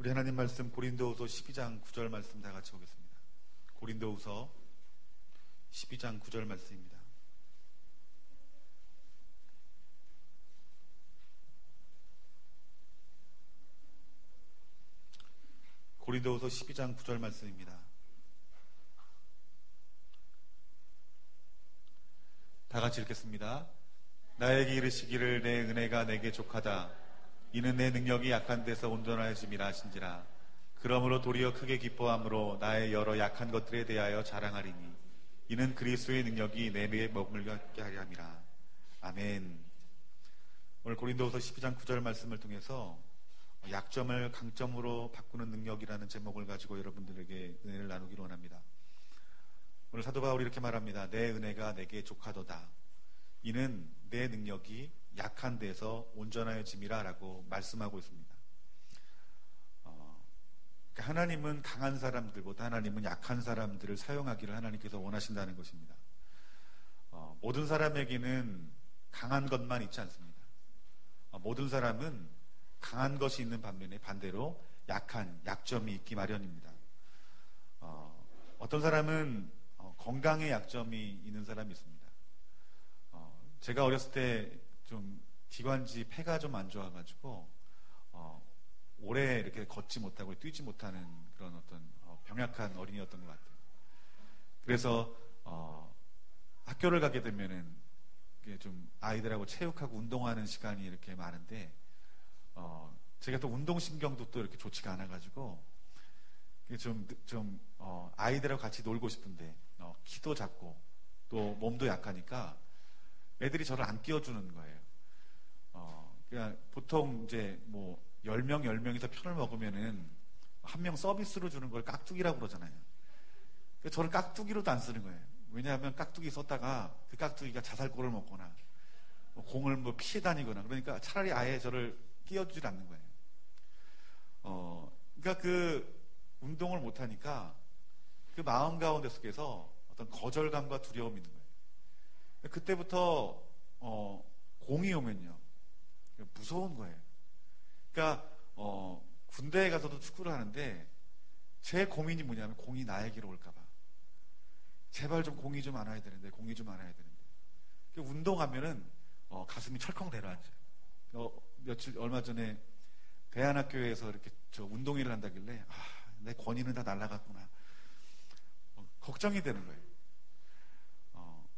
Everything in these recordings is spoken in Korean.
우리 하나님 말씀 고린도후서 12장 9절 말씀 다 같이 보겠습니다. 고린도후서 12장 9절 말씀입니다. 고린도후서 12장 9절 말씀입니다. 다 같이 읽겠습니다. 나에게 이르시기를 내 은혜가 내게 족하다. 이는 내 능력이 약한 데서 온전하여짐이라 하신지라. 그러므로 도리어 크게 기뻐함으로 나의 여러 약한 것들에 대하여 자랑하리니 이는 그리스도의 능력이 내 배에 머물게 하려 함이라. 아멘. 오늘 고린도후서 12장 9절 말씀을 통해서 약점을 강점으로 바꾸는 능력이라는 제목을 가지고 여러분들에게 은혜를 나누기로 원합니다. 오늘 사도 바울이 이렇게 말합니다. 내 은혜가 내게 족하도다. 이는 내 능력이 약한 데서 온전하여짐이라 라고 말씀하고 있습니다. 하나님은 강한 사람들보다 하나님은 약한 사람들을 사용하기를 하나님께서 원하신다는 것입니다. 모든 사람에게는 강한 것만 있지 않습니다. 모든 사람은 강한 것이 있는 반면에 반대로 약점이 있기 마련입니다. 어떤 사람은 건강에 약점이 있는 사람이 있습니다. 제가 어렸을 때 좀 기관지 폐가 좀 안 좋아가지고 오래 이렇게 걷지 못하고 뛰지 못하는 그런 어떤 병약한 어린이였던 것 같아요. 그래서 학교를 가게 되면은 좀 아이들하고 체육하고 운동하는 시간이 이렇게 많은데 제가 또 운동신경도 또 이렇게 좋지가 않아가지고 좀 아이들하고 같이 놀고 싶은데 키도 작고 또 몸도 약하니까 애들이 저를 안 끼워주는 거예요. 그러니까 보통 이제 뭐 10명이서 편을 먹으면은 한 명 서비스로 주는 걸 깍두기라고 그러잖아요. 그러니까 저를 깍두기로도 안 쓰는 거예요. 왜냐하면 깍두기 썼다가 그 깍두기가 자살골을 먹거나 공을 뭐 피해 다니거나 그러니까 차라리 아예 저를 끼워주질 않는 거예요. 그러니까 그 운동을 못하니까 그 마음 가운데 속에서 어떤 거절감과 두려움이 있는 거예요. 그때부터 공이 오면요 무서운 거예요. 그러니까 군대에 가서도 축구를 하는데 제 고민이 뭐냐면 공이 나에게로 올까봐 제발 좀 공이 좀 안 와야 되는데 운동하면은 가슴이 철컹 내려앉아요. 얼마 전에 대안학교에서 이렇게 저 운동회를 한다길래 내 권위는 다 날아갔구나 걱정이 되는 거예요.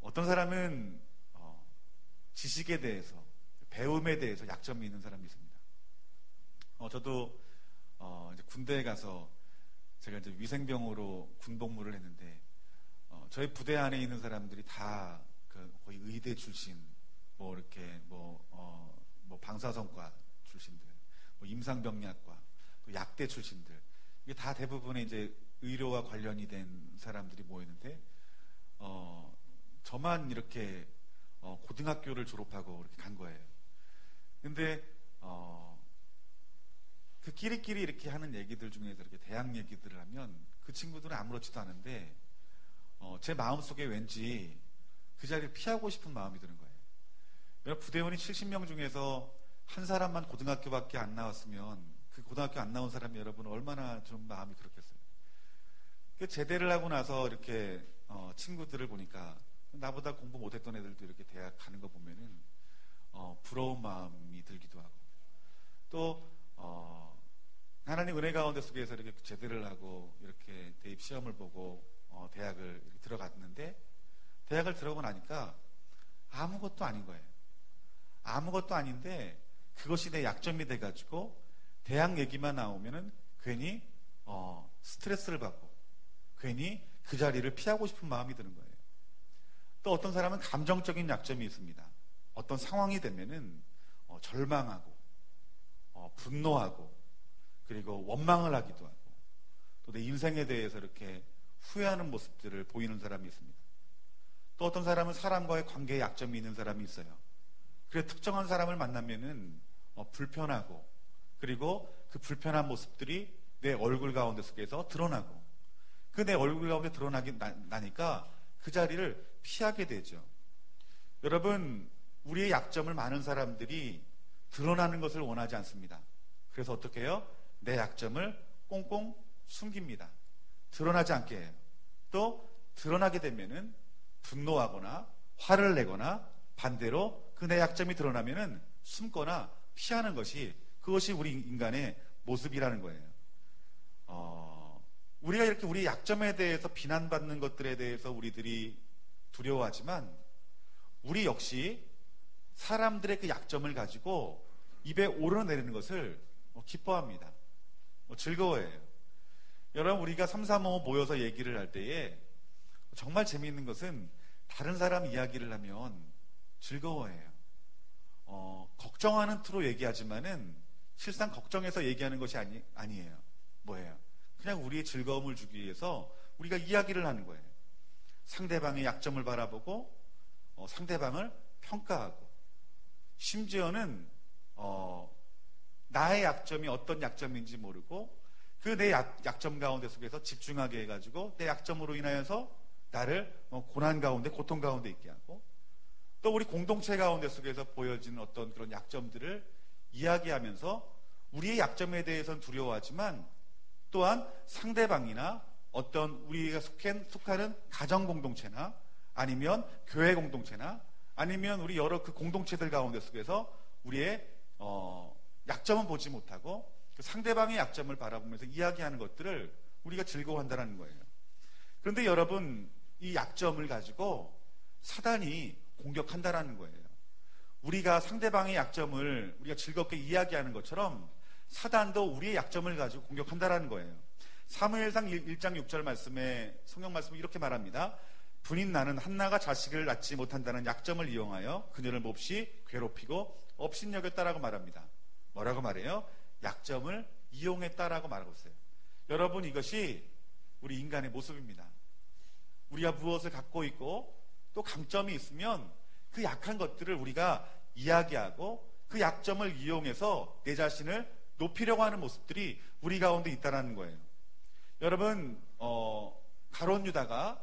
어떤 사람은 지식에 대해서 배움에 대해서 약점이 있는 사람이 있습니다. 저도 이제 군대에 가서 제가 이제 위생병으로 군복무를 했는데 저희 부대 안에 있는 사람들이 다 거의 의대 출신, 뭐 이렇게 뭐 방사선과 출신들, 뭐 임상병리학과, 또 약대 출신들 이게 다 대부분의 이제 의료와 관련이 된 사람들이 모이는데 저만 이렇게 고등학교를 졸업하고 이렇게 간 거예요. 근데 그 끼리끼리 이렇게 하는 얘기들 중에서 이렇게 대학 얘기들을 하면 그 친구들은 아무렇지도 않은데 제 마음속에 왠지 그 자리를 피하고 싶은 마음이 드는 거예요. 여러분 부대원이 70명 중에서 한 사람만 고등학교밖에 안 나왔으면 그 고등학교 안 나온 사람이 여러분 얼마나 좀 마음이 그렇겠어요. 제대를 하고 나서 이렇게 친구들을 보니까 나보다 공부 못했던 애들도 이렇게 대학 가는 거 보면은 부러운 마음이 들기도 하고 또 하나님 은혜 가운데 속에서 이렇게 제대를 하고 이렇게 대입 시험을 보고 대학을 이렇게 들어갔는데 대학을 들어가고 나니까 아무것도 아닌 거예요. 아무것도 아닌데 그것이 내 약점이 돼가지고 대학 얘기만 나오면은 괜히 스트레스를 받고 괜히 그 자리를 피하고 싶은 마음이 드는 거예요. 또 어떤 사람은 감정적인 약점이 있습니다. 어떤 상황이 되면은 절망하고 분노하고 그리고 원망을 하기도 하고 또 내 인생에 대해서 이렇게 후회하는 모습들을 보이는 사람이 있습니다. 또 어떤 사람은 사람과의 관계에 약점이 있는 사람이 있어요. 그래서 특정한 사람을 만나면은 불편하고 그리고 그 불편한 모습들이 내 얼굴 가운데 속에서 드러나고 그 내 얼굴 가운데 나니까 그 자리를 피하게 되죠. 여러분 우리의 약점을 많은 사람들이 드러나는 것을 원하지 않습니다. 그래서 어떻게 해요? 내 약점을 꽁꽁 숨깁니다. 드러나지 않게 해요. 또 드러나게 되면은 분노하거나 화를 내거나 반대로 그 내 약점이 드러나면은 숨거나 피하는 것이, 그것이 우리 인간의 모습이라는 거예요. 우리가 이렇게 우리 약점에 대해서 비난받는 것들에 대해서 우리들이 두려워하지만, 우리 역시 사람들의 그 약점을 가지고 입에 오르내리는 것을 기뻐합니다. 즐거워해요. 여러분, 우리가 335 모여서 얘기를 할 때에 정말 재미있는 것은 다른 사람 이야기를 하면 즐거워해요. 걱정하는 투로 얘기하지만은 실상 걱정해서 얘기하는 것이 아니에요. 뭐예요? 그냥 우리의 즐거움을 주기 위해서 우리가 이야기를 하는 거예요. 상대방의 약점을 바라보고 상대방을 평가하고, 심지어는 나의 약점이 어떤 약점인지 모르고 그 내 약점 가운데 속에서 집중하게 해가지고 내 약점으로 인하여서 나를 고난 가운데, 고통 가운데 있게 하고, 또 우리 공동체 가운데 속에서 보여지는 어떤 그런 약점들을 이야기하면서 우리의 약점에 대해서는 두려워하지만 또한 상대방이나 어떤 우리가 속하는 가정 공동체나 아니면 교회 공동체나 아니면 우리 여러 그 공동체들 가운데 속에서 우리의 약점은 보지 못하고 그 상대방의 약점을 바라보면서 이야기하는 것들을 우리가 즐거워한다는 거예요. 그런데 여러분, 이 약점을 가지고 사단이 공격한다라는 거예요. 우리가 상대방의 약점을 우리가 즐겁게 이야기하는 것처럼 사단도 우리의 약점을 가지고 공격한다라는 거예요. 사무엘상 1장 6절 말씀에, 성경 말씀은 이렇게 말합니다. 분인 나는 한나가 자식을 낳지 못한다는 약점을 이용하여 그녀를 몹시 괴롭히고 업신여겼다라고 말합니다. 뭐라고 말해요? 약점을 이용했다라고 말하고 있어요. 여러분, 이것이 우리 인간의 모습입니다. 우리가 무엇을 갖고 있고 또 강점이 있으면 그 약한 것들을 우리가 이야기하고 그 약점을 이용해서 내 자신을 높이려고 하는 모습들이 우리 가운데 있다는 거예요. 여러분, 가룟 유다가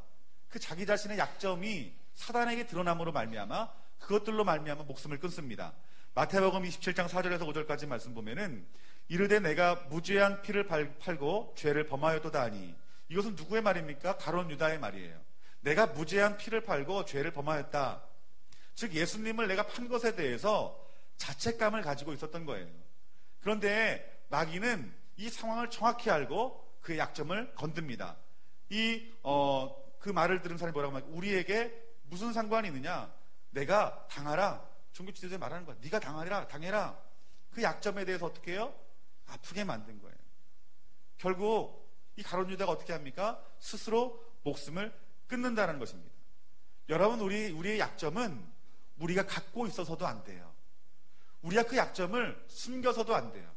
그 자기 자신의 약점이 사단에게 드러남으로 말미암아 그것들로 말미암아 목숨을 끊습니다. 마태복음 27장 4절에서 5절까지 말씀 보면은 이르되 내가 무죄한 피를 팔고 죄를 범하였도다 하니, 이것은 누구의 말입니까? 가룟 유다의 말이에요. 내가 무죄한 피를 팔고 죄를 범하였다. 즉 예수님을 내가 판 것에 대해서 자책감을 가지고 있었던 거예요. 그런데 마귀는 이 상황을 정확히 알고 그의 약점을 건듭니다. 그 말을 들은 사람이 뭐라고 말해요? 우리에게 무슨 상관이 있느냐? 내가 당하라. 종교 지도자에 말하는 거야. 네가 당해라. 그 약점에 대해서 어떻게 해요? 아프게 만든 거예요. 결국 이 가룟 유다가 어떻게 합니까? 스스로 목숨을 끊는다는 것입니다. 여러분, 우리의 약점은 우리가 갖고 있어서도 안 돼요. 우리가 그 약점을 숨겨서도 안 돼요.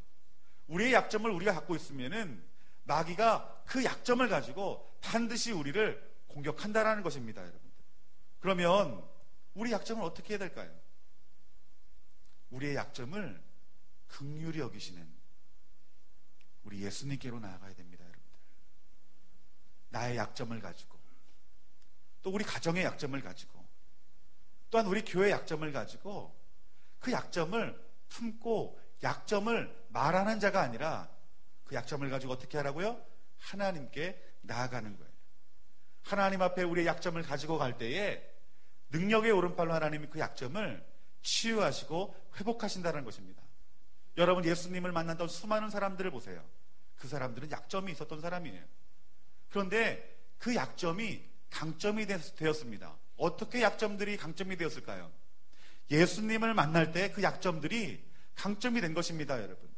우리의 약점을 우리가 갖고 있으면은 마귀가 그 약점을 가지고 반드시 우리를 공격한다라는 것입니다, 여러분들. 그러면 우리 약점을 어떻게 해야 될까요? 우리의 약점을 긍휼히 여기시는 우리 예수님께로 나아가야 됩니다, 여러분들. 나의 약점을 가지고, 또 우리 가정의 약점을 가지고, 또한 우리 교회의 약점을 가지고 그 약점을 품고 약점을 말하는 자가 아니라 그 약점을 가지고 어떻게 하라고요? 하나님께 나아가는 거예요. 하나님 앞에 우리의 약점을 가지고 갈 때에 능력의 오른팔로 하나님이 그 약점을 치유하시고 회복하신다는 것입니다. 여러분, 예수님을 만났던 수많은 사람들을 보세요. 그 사람들은 약점이 있었던 사람이에요. 그런데 그 약점이 강점이 되었습니다. 어떻게 약점들이 강점이 되었을까요? 예수님을 만날 때 그 약점들이 강점이 된 것입니다, 여러분.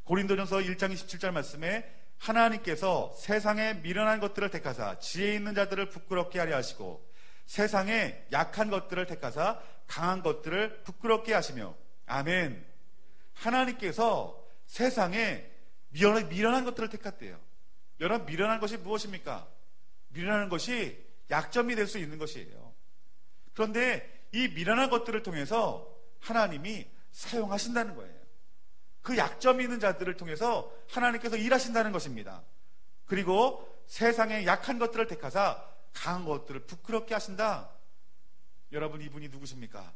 고린도전서 1장 27절 말씀에 하나님께서 세상에 미련한 것들을 택하사 지혜 있는 자들을 부끄럽게 하려 하시고 세상에 약한 것들을 택하사 강한 것들을 부끄럽게 하시며, 아멘. 하나님께서 세상에 미련한 것들을 택했대요. 여러분, 미련한 것이 무엇입니까? 미련한 것이 약점이 될 수 있는 것이에요. 그런데 이 미련한 것들을 통해서 하나님이 사용하신다는 거예요. 그 약점이 있는 자들을 통해서 하나님께서 일하신다는 것입니다. 그리고 세상에 약한 것들을 택하사 강한 것들을 부끄럽게 하신다. 여러분, 이분이 누구십니까?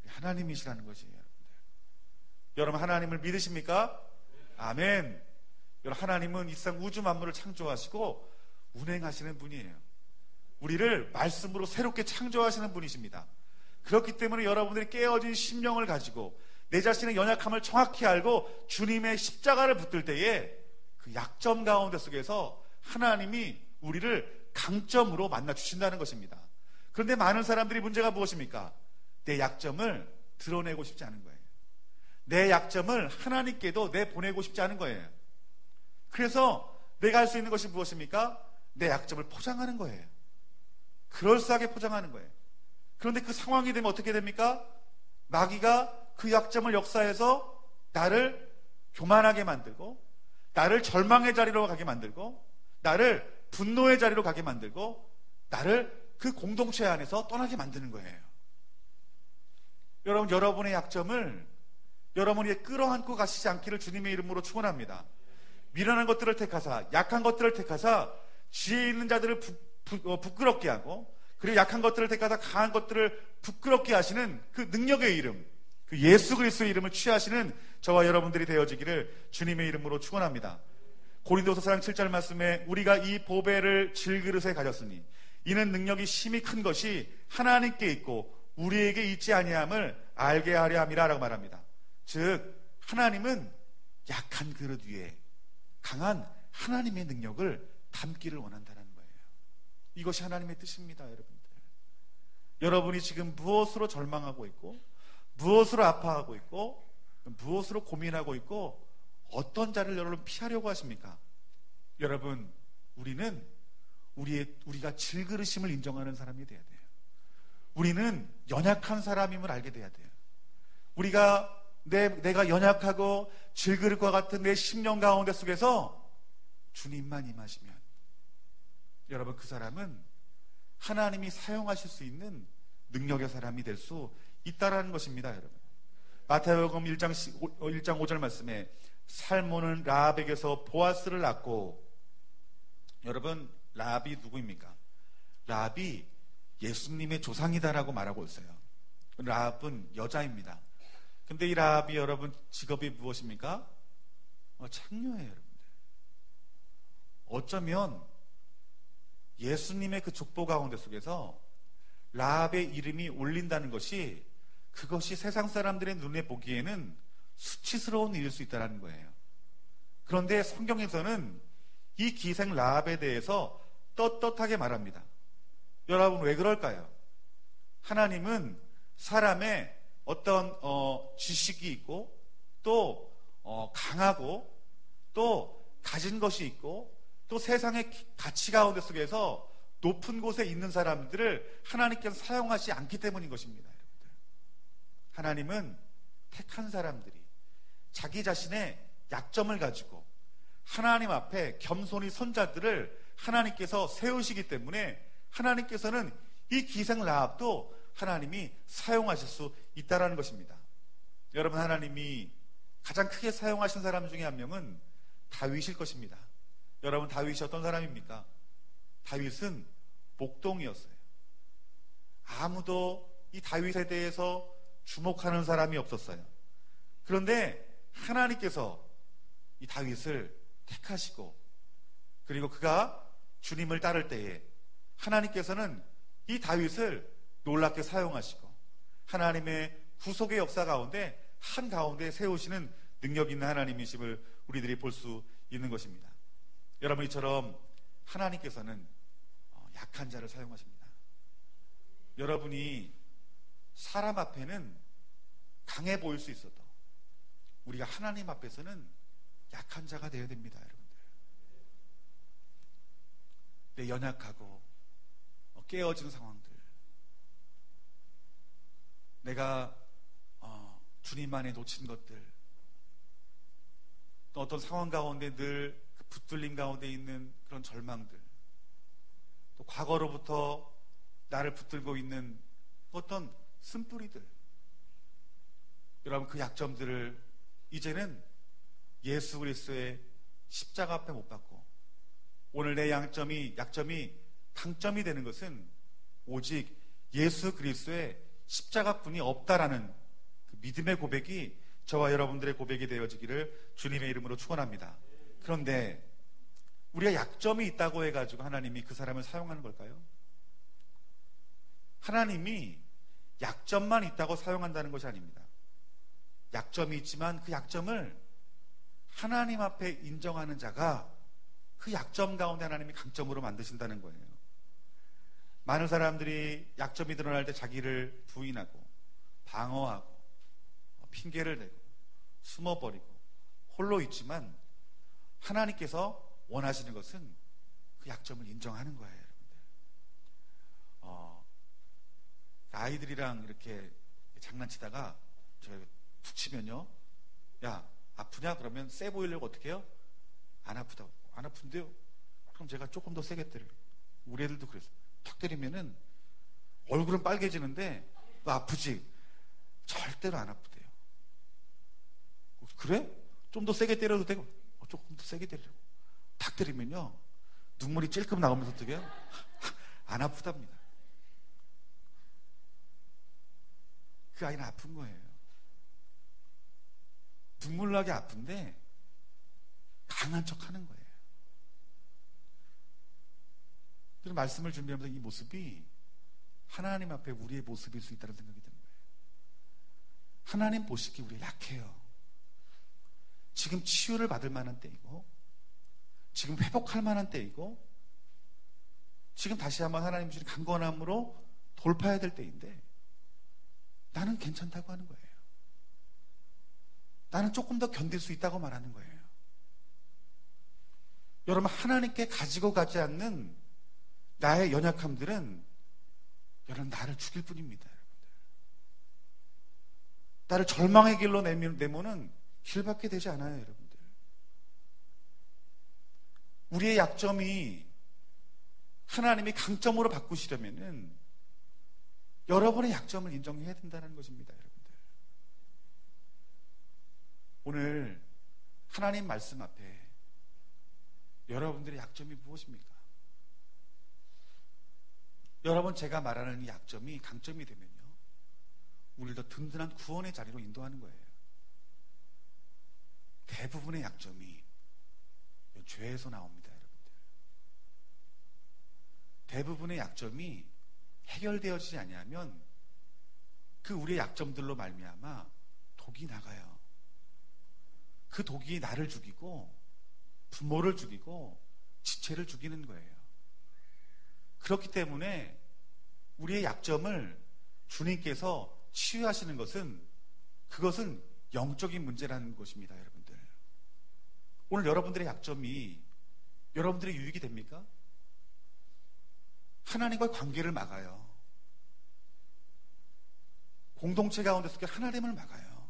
하나님이시라는 것이에요, 여러분들. 여러분, 하나님을 믿으십니까? 아멘. 하나님은 이 세상 우주 만물을 창조하시고 운행하시는 분이에요. 우리를 말씀으로 새롭게 창조하시는 분이십니다. 그렇기 때문에 여러분들이 깨어진 심령을 가지고 내 자신의 연약함을 정확히 알고 주님의 십자가를 붙들 때에 그 약점 가운데 속에서 하나님이 우리를 강점으로 만나 주신다는 것입니다. 그런데 많은 사람들이 문제가 무엇입니까? 내 약점을 드러내고 싶지 않은 거예요. 내 약점을 하나님께도 내보내고 싶지 않은 거예요. 그래서 내가 할 수 있는 것이 무엇입니까? 내 약점을 포장하는 거예요. 그럴싸하게 포장하는 거예요. 그런데 그 상황이 되면 어떻게 됩니까? 마귀가 그 약점을 역사해서 나를 교만하게 만들고, 나를 절망의 자리로 가게 만들고, 나를 분노의 자리로 가게 만들고, 나를 그 공동체 안에서 떠나게 만드는 거예요. 여러분, 여러분의 약점을 여러분이 끌어안고 가시지 않기를 주님의 이름으로 축원합니다. 미련한 것들을 택하사, 약한 것들을 택하사 지혜 있는 자들을 부끄럽게 하고, 그리고 약한 것들을 택하사 강한 것들을 부끄럽게 하시는 그 능력의 이름, 그 예수 그리스도의 이름을 취하시는 저와 여러분들이 되어지기를 주님의 이름으로 축원합니다. 고린도서 4장 7절 말씀에 우리가 이 보배를 질그릇에 가졌으니 이는 능력이 심히 큰 것이 하나님께 있고 우리에게 있지 아니함을 알게 하려 함이라 라고 말합니다. 즉 하나님은 약한 그릇 위에 강한 하나님의 능력을 담기를 원한다는 거예요. 이것이 하나님의 뜻입니다. 여러분들, 여러분이 지금 무엇으로 절망하고 있고, 무엇으로 아파하고 있고, 무엇으로 고민하고 있고, 어떤 자리를 여러분 피하려고 하십니까? 여러분, 우리는 우리가 질그릇임을 인정하는 사람이 돼야 돼요. 우리는 연약한 사람임을 알게 돼야 돼요. 우리가 내가 연약하고 질그릇과 같은 내 심령 가운데 속에서 주님만 임하시면 여러분, 그 사람은 하나님이 사용하실 수 있는 능력의 사람이 될 수 있다라는 것입니다. 여러분, 마태복음 1장 5절 말씀에 살몬은 라합에게서 보아스를 낳고, 여러분, 라합이 누구입니까? 라합이 예수님의 조상이다라고 말하고 있어요. 라합은 여자입니다. 근데 이 라합이 여러분 직업이 무엇입니까? 창녀예요. 여러분들, 어쩌면 예수님의 그 족보 가운데 속에서 라합의 이름이 올린다는 것이, 그것이 세상 사람들의 눈에 보기에는 수치스러운 일일 수 있다는 거예요. 그런데 성경에서는 이 기생 라합에 대해서 떳떳하게 말합니다. 여러분, 왜 그럴까요? 하나님은 사람의 어떤 지식이 있고, 또 강하고, 또 가진 것이 있고, 또 세상의 가치 가운데 속에서 높은 곳에 있는 사람들을 하나님께서 사용하지 않기 때문인 것입니다. 여러분들, 하나님은 택한 사람들이 자기 자신의 약점을 가지고 하나님 앞에 겸손히 선 자들을 하나님께서 세우시기 때문에 하나님께서는 이 기생 라합도 하나님이 사용하실 수 있다는 것입니다. 여러분, 하나님이 가장 크게 사용하신 사람 중에 한 명은 다윗일 것입니다. 여러분, 다윗이 어떤 사람입니까? 다윗은 목동이었어요. 아무도 이 다윗에 대해서 주목하는 사람이 없었어요. 그런데 하나님께서 이 다윗을 택하시고, 그리고 그가 주님을 따를 때에 하나님께서는 이 다윗을 놀랍게 사용하시고 하나님의 구속의 역사 가운데 한가운데 세우시는 능력 있는 하나님이심을 우리들이 볼 수 있는 것입니다. 여러분, 이처럼 하나님께서는 약한 자를 사용하십니다. 여러분이 사람 앞에는 강해 보일 수 있어도 우리가 하나님 앞에서는 약한 자가 되어야 됩니다. 여러분들, 내 연약하고 깨어진 상황들, 내가 주님 안에 놓친 것들, 또 어떤 상황 가운데 늘 붙들림 가운데 있는 그런 절망들, 또 과거로부터 나를 붙들고 있는 어떤 쓴뿌리들, 여러분, 그 약점들을 이제는 예수 그리스도의 십자가 앞에 못 박고, 오늘 내 약점이 강점이 되는 것은 오직 예수 그리스도의 십자가뿐이 없다라는 그 믿음의 고백이 저와 여러분들의 고백이 되어지기를 주님의 이름으로 축원합니다. 그런데 우리가 약점이 있다고 해가지고 하나님이 그 사람을 사용하는 걸까요? 하나님이 약점만 있다고 사용한다는 것이 아닙니다. 약점이 있지만 그 약점을 하나님 앞에 인정하는 자가 그 약점 가운데 하나님이 강점으로 만드신다는 거예요. 많은 사람들이 약점이 드러날 때 자기를 부인하고 방어하고 핑계를 대고 숨어버리고 홀로 있지만 하나님께서 원하시는 것은 그 약점을 인정하는 거예요, 여러분들. 아이들이랑 이렇게 장난치다가 제가 툭 치면요, 야 아프냐? 그러면 세 보이려고 어떻게 해요? 안 아프다고. 안 아픈데요? 그럼 제가 조금 더 세게 때려요. 우리 애들도 그랬어요. 탁 때리면은 얼굴은 빨개지는데 너 아프지? 절대로 안 아프대요. 그래? 좀 더 세게 때려도 되고. 조금 더 세게 때리려고. 탁 때리면요 눈물이 찔끔 나오면서 어떻게 해요? 안 아프답니다. 그 아이는 아픈 거예요. 눈물 나게 아픈데 강한 척 하는 거예요. 그런 말씀을 준비하면서 이 모습이 하나님 앞에 우리의 모습일 수 있다는 생각이 드는 거예요. 하나님 보시기에 우리가 약해요. 지금 치유를 받을 만한 때이고, 지금 회복할 만한 때이고, 지금 다시 한번 하나님 주신 강건함으로 돌파해야 될 때인데 나는 괜찮다고 하는 거예요. 나는 조금 더 견딜 수 있다고 말하는 거예요. 여러분, 하나님께 가지고 가지 않는 나의 연약함들은 여러분 나를 죽일 뿐입니다. 여러분들. 나를 절망의 길로 내모는 길밖에 되지 않아요. 여러분들. 우리의 약점이 하나님이 강점으로 바꾸시려면은 여러분의 약점을 인정해야 된다는 것입니다. 여러분들. 오늘 하나님 말씀 앞에 여러분들의 약점이 무엇입니까? 여러분, 제가 말하는 이 약점이 강점이 되면요 우리를 더 든든한 구원의 자리로 인도하는 거예요. 대부분의 약점이 죄에서 나옵니다. 여러분들. 대부분의 약점이 해결되어지지 아니하면 그 우리의 약점들로 말미암아 독이 나가요. 그 독이 나를 죽이고 부모를 죽이고 지체를 죽이는 거예요. 그렇기 때문에 우리의 약점을 주님께서 치유하시는 것은 그것은 영적인 문제라는 것입니다. 여러분들. 오늘 여러분들의 약점이 여러분들의 유익이 됩니까? 하나님과의 관계를 막아요. 공동체 가운데서 하나됨을 막아요.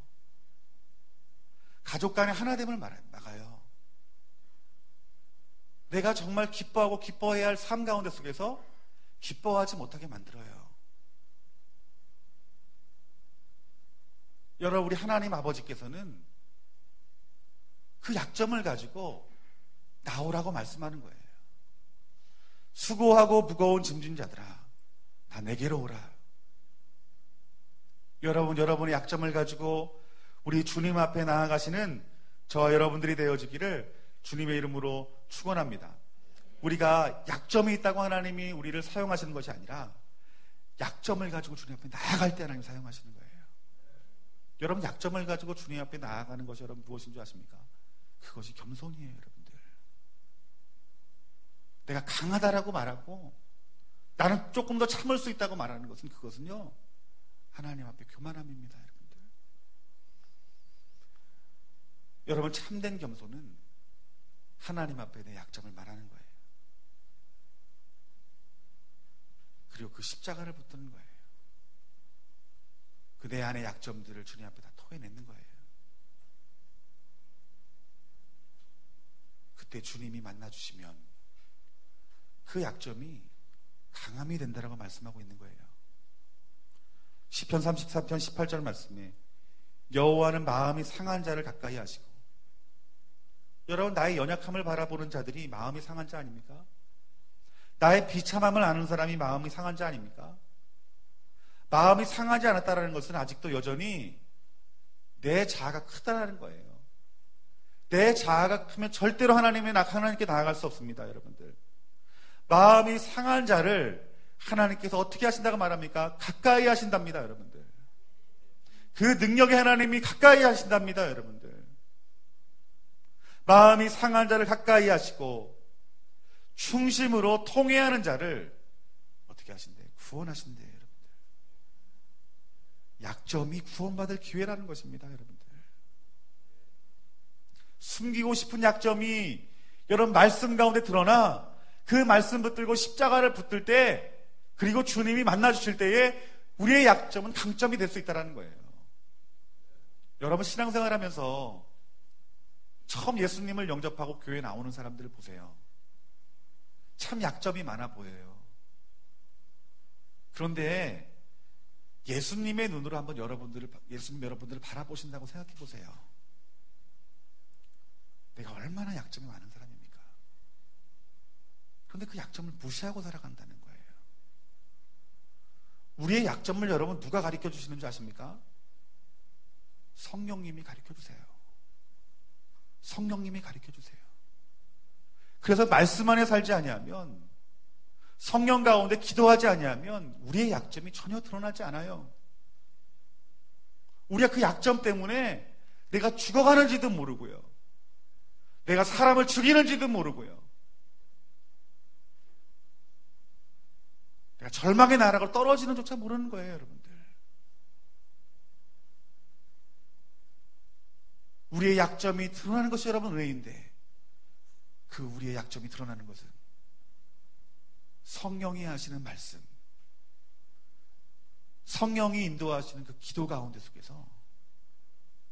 가족 간의 하나됨을 막아요. 내가 정말 기뻐하고 기뻐해야 할 삶 가운데 속에서 기뻐하지 못하게 만들어요. 여러분, 우리 하나님 아버지께서는 그 약점을 가지고 나오라고 말씀하는 거예요. 수고하고 무거운 짐진 자들아, 다 내게로 오라. 여러분의 약점을 가지고 우리 주님 앞에 나아가시는 저와 여러분들이 되어지기를 주님의 이름으로 축원합니다. 우리가 약점이 있다고 하나님이 우리를 사용하시는 것이 아니라 약점을 가지고 주님 앞에 나아갈 때 하나님 사용하시는 거예요. 여러분, 약점을 가지고 주님 앞에 나아가는 것이 여러분 무엇인 줄 아십니까? 그것이 겸손이에요. 여러분들. 내가 강하다라고 말하고 나는 조금 더 참을 수 있다고 말하는 것은 그것은요 하나님 앞에 교만함입니다. 여러분들. 여러분, 참된 겸손은 하나님 앞에 내 약점을 말하는 거예요. 그리고 그 십자가를 붙드는 거예요. 그 내 안의 약점들을 주님 앞에 다 토해내는 거예요. 그때 주님이 만나주시면 그 약점이 강함이 된다라고 말씀하고 있는 거예요. 시편 34편 18절 말씀에 여호와는 마음이 상한 자를 가까이 하시고, 여러분, 나의 연약함을 바라보는 자들이 마음이 상한 자 아닙니까? 나의 비참함을 아는 사람이 마음이 상한 자 아닙니까? 마음이 상하지 않았다는 것은 아직도 여전히 내 자아가 크다라는 거예요. 내 자아가 크면 절대로 하나님께 나아갈 수 없습니다, 여러분들. 마음이 상한 자를 하나님께서 어떻게 하신다고 말합니까? 가까이 하신답니다, 여러분들. 그 능력의 하나님이 가까이 하신답니다, 여러분들. 마음이 상한 자를 가까이 하시고 충심으로 통회하는 자를 어떻게 하신대요? 구원하신대요, 여러분들. 약점이 구원받을 기회라는 것입니다, 여러분들. 숨기고 싶은 약점이 여러분 말씀 가운데 드러나 그 말씀 붙들고 십자가를 붙들 때, 그리고 주님이 만나주실 때에 우리의 약점은 강점이 될 수 있다는 거예요. 여러분 신앙생활 하면서 처음 예수님을 영접하고 교회에 나오는 사람들을 보세요. 참 약점이 많아 보여요. 그런데 예수님의 눈으로 한번 예수님 여러분들을 바라보신다고 생각해 보세요. 내가 얼마나 약점이 많은 사람입니까? 그런데 그 약점을 무시하고 살아간다는 거예요. 우리의 약점을 여러분 누가 가르쳐 주시는지 아십니까? 성령님이 가르쳐 주세요. 성령님이 가르쳐 주세요. 그래서 말씀 안에 살지 아니하면, 성령 가운데 기도하지 아니하면 우리의 약점이 전혀 드러나지 않아요. 우리가 그 약점 때문에 내가 죽어가는지도 모르고요, 내가 사람을 죽이는지도 모르고요, 내가 절망의 나락을 떨어지는 조차 모르는 거예요, 여러분들. 우리의 약점이 드러나는 것이 여러분 은혜인데, 그 우리의 약점이 드러나는 것은 성령이 하시는 말씀, 성령이 인도하시는 그 기도 가운데 속에서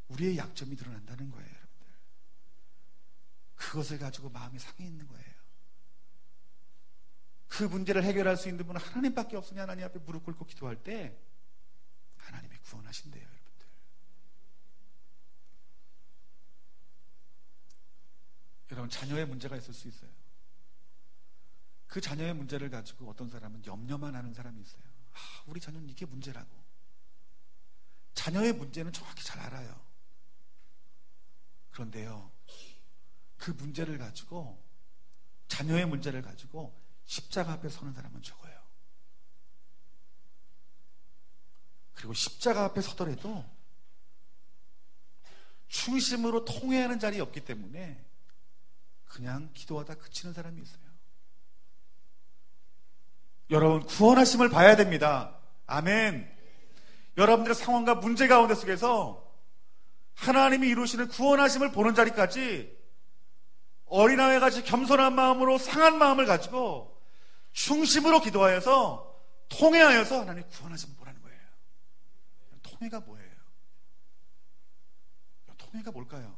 우리의 약점이 드러난다는 거예요, 여러분들. 그것을 가지고 마음이 상해 있는 거예요. 그 문제를 해결할 수 있는 분은 하나님밖에 없으니 하나님 앞에 무릎 꿇고 기도할 때 하나님이 구원하신대요, 여러분들. 여러분, 자녀의 문제가 있을 수 있어요. 그 자녀의 문제를 가지고 어떤 사람은 염려만 하는 사람이 있어요. 우리 자녀는 이게 문제라고. 자녀의 문제는 정확히 잘 알아요. 그런데요, 그 문제를 가지고, 자녀의 문제를 가지고 십자가 앞에 서는 사람은 적어요. 그리고 십자가 앞에 서더라도 충심으로 통회하는 자리가 없기 때문에 그냥 기도하다 그치는 사람이 있어요. 여러분, 구원하심을 봐야 됩니다. 아멘. 여러분들의 상황과 문제 가운데 속에서 하나님이 이루시는 구원하심을 보는 자리까지 어린아이같이 겸손한 마음으로 상한 마음을 가지고 충심으로 기도하여서 통회하여서 하나님 구원하심을 보라는 거예요. 통회가 뭐예요? 통회가 뭘까요?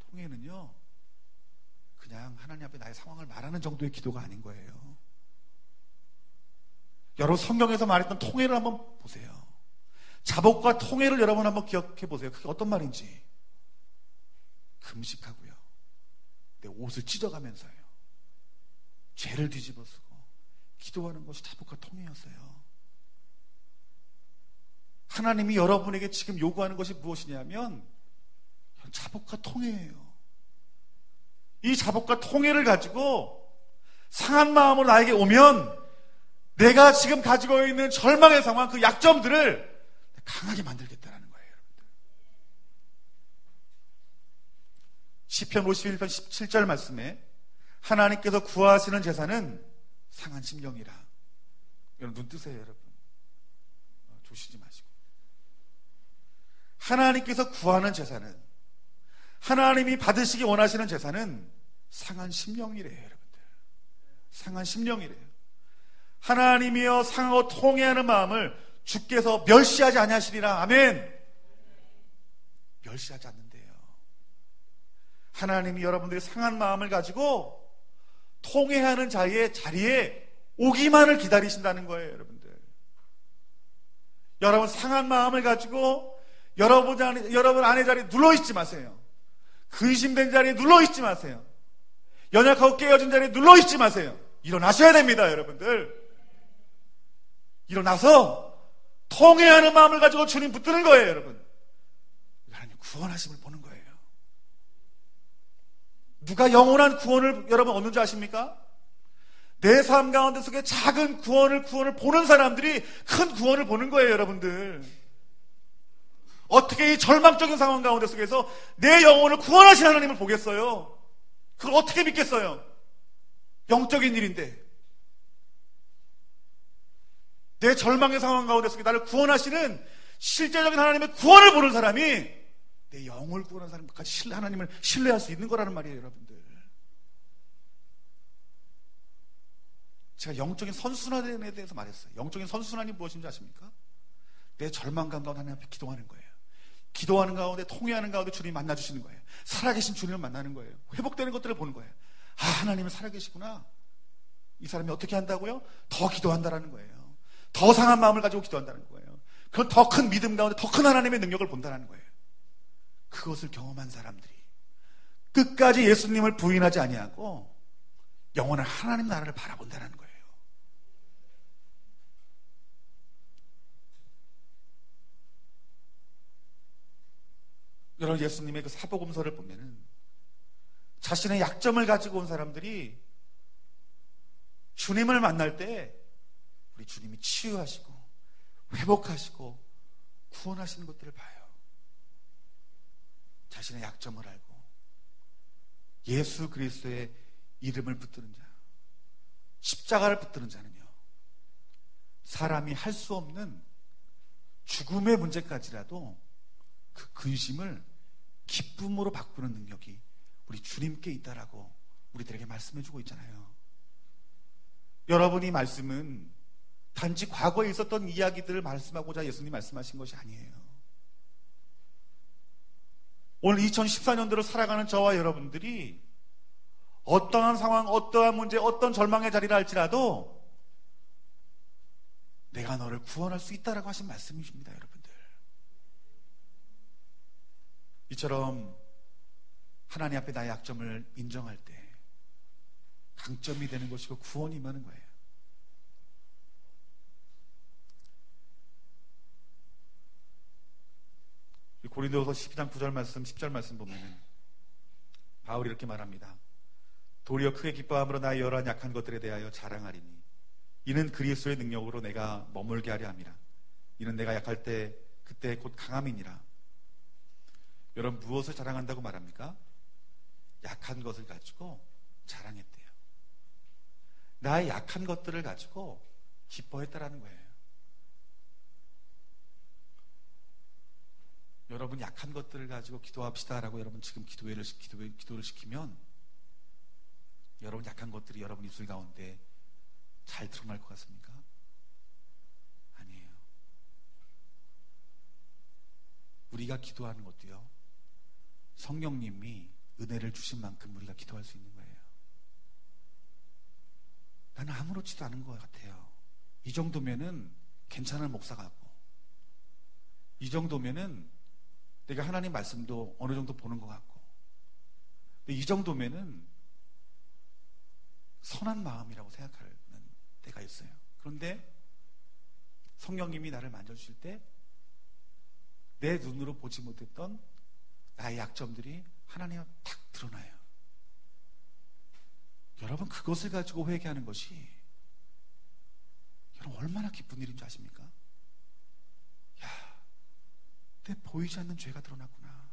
통회는요, 그냥 하나님 앞에 나의 상황을 말하는 정도의 기도가 아닌 거예요. 여러분, 성경에서 말했던 통회를 한번 보세요. 자복과 통회를 여러분 한번 기억해 보세요. 그게 어떤 말인지. 금식하고요, 내 옷을 찢어가면서요, 죄를 뒤집어 쓰고 기도하는 것이 자복과 통회였어요. 하나님이 여러분에게 지금 요구하는 것이 무엇이냐면 자복과 통회예요. 이 자복과 통회를 가지고 상한 마음으로 나에게 오면 내가 지금 가지고 있는 절망의 상황, 그 약점들을 강하게 만들겠다는 거예요, 여러분들. 시편 51편 17절 말씀에 하나님께서 구하시는 제사는 상한 심령이라. 여러분, 눈 뜨세요, 여러분. 조시지 마시고. 하나님께서 구하는 제사는, 하나님이 받으시기 원하시는 제사는 상한 심령이래요, 여러분들. 상한 심령이래요. 하나님이여 상하고 통회하는 마음을 주께서 멸시하지 아니하시리라. 아멘. 멸시하지 않는데요. 하나님이 여러분들이 상한 마음을 가지고 통회하는 자리에 오기만을 기다리신다는 거예요, 여러분들. 여러분, 상한 마음을 가지고 여러분 안의 자리에 눌러있지 마세요. 근심된 자리에 눌러있지 마세요. 연약하고 깨어진 자리에 눌러있지 마세요. 일어나셔야 됩니다, 여러분들. 일어나서 통회하는 마음을 가지고 주님 붙드는 거예요, 여러분. 하나님 구원하심을 보는 거예요. 누가 영원한 구원을 여러분 얻는 줄 아십니까? 내 삶 가운데 속에 작은 구원을 보는 사람들이 큰 구원을 보는 거예요, 여러분들. 어떻게 이 절망적인 상황 가운데 속에서 내 영혼을 구원하신 하나님을 보겠어요? 그걸 어떻게 믿겠어요? 영적인 일인데. 내 절망의 상황 가운데 속에 나를 구원하시는 실제적인 하나님의 구원을 보는 사람이 내 영을 구원하는 사람까지 하나님을 신뢰할 수 있는 거라는 말이에요, 여러분들. 제가 영적인 선순환에 대해서 말했어요. 영적인 선순환이 무엇인지 아십니까? 내 절망감 가운데 하나님 앞에 기도하는 거예요. 기도하는 가운데, 통회하는 가운데 주님 만나주시는 거예요. 살아계신 주님을 만나는 거예요. 회복되는 것들을 보는 거예요. 아, 하나님은 살아계시구나. 이 사람이 어떻게 한다고요? 더 기도한다라는 거예요. 더 상한 마음을 가지고 기도한다는 거예요. 그건 더 큰 믿음 가운데 더 큰 하나님의 능력을 본다는 거예요. 그것을 경험한 사람들이 끝까지 예수님을 부인하지 아니하고 영원한 하나님 나라를 바라본다는 거예요. 여러분, 예수님의 그 사복음서를 보면은 자신의 약점을 가지고 온 사람들이 주님을 만날 때 우리 주님이 치유하시고 회복하시고 구원하시는 것들을 봐요. 자신의 약점을 알고 예수 그리스도의 이름을 붙드는 자, 십자가를 붙드는 자는요, 사람이 할 수 없는 죽음의 문제까지라도 그 근심을 기쁨으로 바꾸는 능력이 우리 주님께 있다라고 우리들에게 말씀해주고 있잖아요. 여러분, 이 말씀은 단지 과거에 있었던 이야기들을 말씀하고자 예수님이 말씀하신 것이 아니에요. 오늘 2014년도를 살아가는 저와 여러분들이 어떠한 상황, 어떠한 문제, 어떤 절망의 자리를 할지라도 내가 너를 구원할 수 있다라고 하신 말씀이십니다, 여러분들. 이처럼 하나님 앞에 나의 약점을 인정할 때 강점이 되는 것이고 구원이 임하는 거예요. 고린도서 12장 9절 말씀, 10절 말씀 보면은 바울이 이렇게 말합니다. 도리어 크게 기뻐함으로 나의 여러 약한 것들에 대하여 자랑하리니 이는 그리스도의 능력으로 내가 머물게 하려 함이라. 이는 내가 약할 때 그때 곧 강함이니라. 여러분, 무엇을 자랑한다고 말합니까? 약한 것을 가지고 자랑했대요. 나의 약한 것들을 가지고 기뻐했다라는 거예요. 여러분, 약한 것들을 가지고 기도합시다라고 여러분 지금 기도를 시키면 여러분 약한 것들이 여러분 입술 가운데 잘 드러날 것 같습니까? 아니에요. 우리가 기도하는 것도요, 성령님이 은혜를 주신 만큼 우리가 기도할 수 있는 거예요. 나는 아무렇지도 않은 것 같아요. 이 정도면은 괜찮은 목사 같고, 이 정도면은 내가 하나님 말씀도 어느 정도 보는 것 같고, 이 정도면은 선한 마음이라고 생각하는 때가 있어요. 그런데 성령님이 나를 만져주실 때 내 눈으로 보지 못했던 나의 약점들이 하나님 앞에 탁 드러나요. 여러분, 그것을 가지고 회개하는 것이 여러분 얼마나 기쁜 일인 줄 아십니까? 야, 내 보이지 않는 죄가 드러났구나.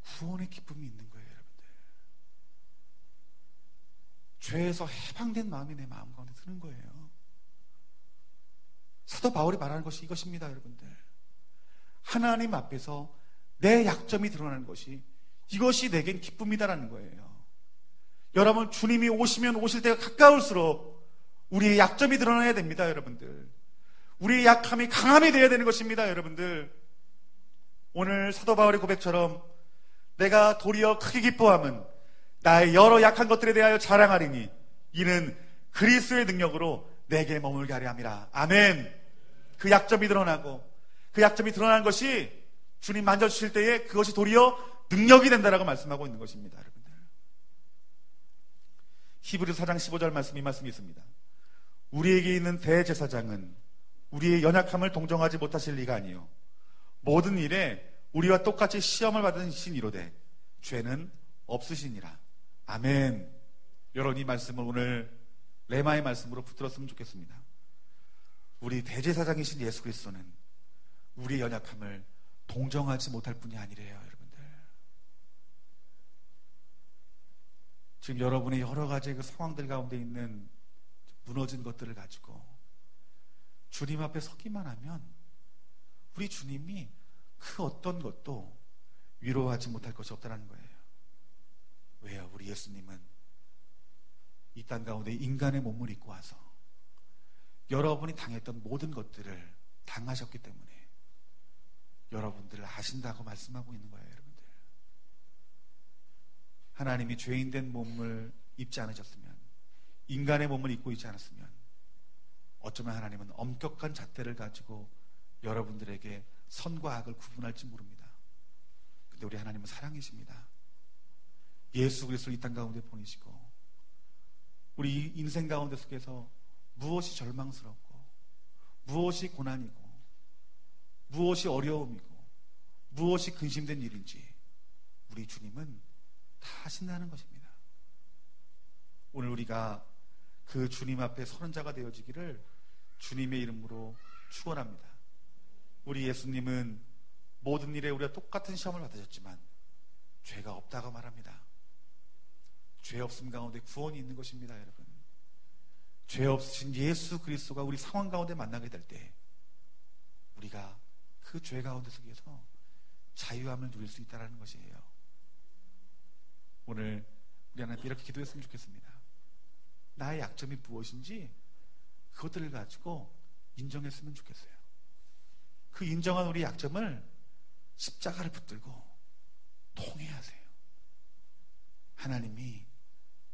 구원의 기쁨이 있는 거예요, 여러분들. 죄에서 해방된 마음이 내 마음 가운데 드는 거예요. 사도 바울이 말하는 것이 이것입니다, 여러분들. 하나님 앞에서 내 약점이 드러나는 것이, 이것이 내겐 기쁨이다라는 거예요. 여러분, 주님이 오시면 오실 때가 가까울수록 우리의 약점이 드러나야 됩니다, 여러분들. 우리의 약함이 강함이 되어야 되는 것입니다, 여러분들. 오늘 사도 바울의 고백처럼 내가 도리어 크게 기뻐함은 나의 여러 약한 것들에 대하여 자랑하리니 이는 그리스도의 능력으로 내게 머물게 하려 함이라. 아멘. 그 약점이 드러나고, 그 약점이 드러나는 것이 주님 만져주실 때에 그것이 도리어 능력이 된다라고 말씀하고 있는 것입니다, 여러분들. 히브리서 4장 15절 말씀, 이 말씀이 있습니다. 우리에게 있는 대제사장은 우리의 연약함을 동정하지 못하실 리가 아니요 모든 일에 우리와 똑같이 시험을 받으신 이로되 죄는 없으시니라. 아멘. 여러분, 이 말씀을 오늘 레마의 말씀으로 붙들었으면 좋겠습니다. 우리 대제사장이신 예수 그리스도는 우리의 연약함을 동정하지 못할 뿐이 아니래요, 여러분들. 지금 여러분의 여러 가지 그 상황들 가운데 있는 무너진 것들을 가지고 주님 앞에 서기만 하면 우리 주님이 그 어떤 것도 위로하지 못할 것이 없다는 거예요. 왜요? 우리 예수님은 이 땅 가운데 인간의 몸을 입고 와서 여러분이 당했던 모든 것들을 당하셨기 때문에 여러분들을 아신다고 말씀하고 있는 거예요, 여러분들. 하나님이 죄인된 몸을 입지 않으셨으면, 인간의 몸을 입고 있지 않았으면 어쩌면 하나님은 엄격한 잣대를 가지고 여러분들에게 선과 악을 구분할지 모릅니다. 근데 우리 하나님은 사랑이십니다. 예수 그리스도를 이 땅 가운데 보내시고 우리 인생 가운데 속에서 무엇이 절망스럽고 무엇이 고난이고 무엇이 어려움이고 무엇이 근심된 일인지 우리 주님은 다 아신다는 것입니다. 오늘 우리가 그 주님 앞에 서는 자가 되어지기를 주님의 이름으로 축원합니다. 우리 예수님은 모든 일에 우리가 똑같은 시험을 받으셨지만 죄가 없다고 말합니다. 죄 없음 가운데 구원이 있는 것입니다, 여러분. 죄 없으신 예수 그리스도가 우리 상황 가운데 만나게 될 때 우리가 그 죄 가운데 속에서 자유함을 누릴 수 있다는 것이에요. 오늘 우리 하나님 이렇게 기도했으면 좋겠습니다. 나의 약점이 무엇인지 그것들을 가지고 인정했으면 좋겠어요. 그 인정한 우리 약점을 십자가를 붙들고 통회하세요. 하나님이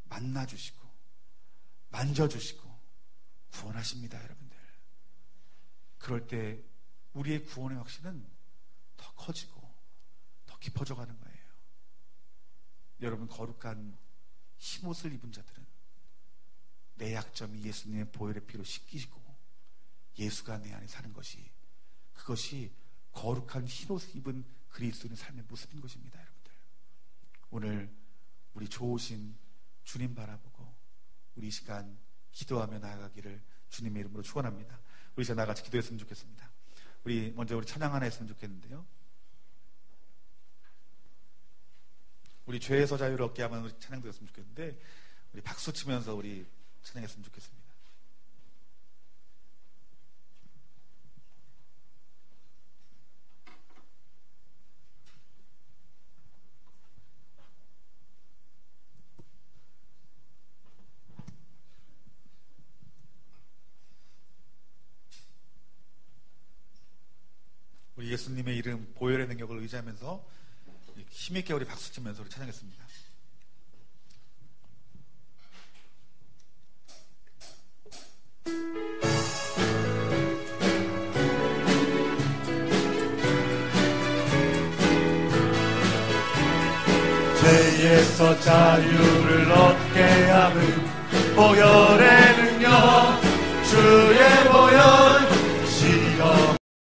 만나주시고 만져주시고 구원하십니다, 여러분들. 그럴 때 우리의 구원의 확신은 더 커지고 더 깊어져 가는 거예요. 여러분, 거룩한 흰옷을 입은 자들은 내 약점이 예수님의 보혈의 피로 씻기시고 예수가 내 안에 사는 것이, 그것이 거룩한 흰옷을 입은 그리스도인의 삶의 모습인 것입니다, 여러분들. 오늘 우리 좋으신 주님 바라보고 우리 이 시간 기도하며 나아가기를 주님의 이름으로 축원합니다. 우리 이제 나같이 기도했으면 좋겠습니다. 우리 먼저 우리 찬양 하나 했으면 좋겠는데요. 우리 죄에서 자유를 얻게 하면 우리 찬양도 했으면 좋겠는데 우리 박수 치면서 우리 찬양했으면 좋겠습니다. 우리 예수님의 이름 보혈의 능력을 의지하면서 힘있게 우리 박수 치면서 우리 찬양했습니다. 죄에서 자유를 얻게 하는 보혈의 능력, 주의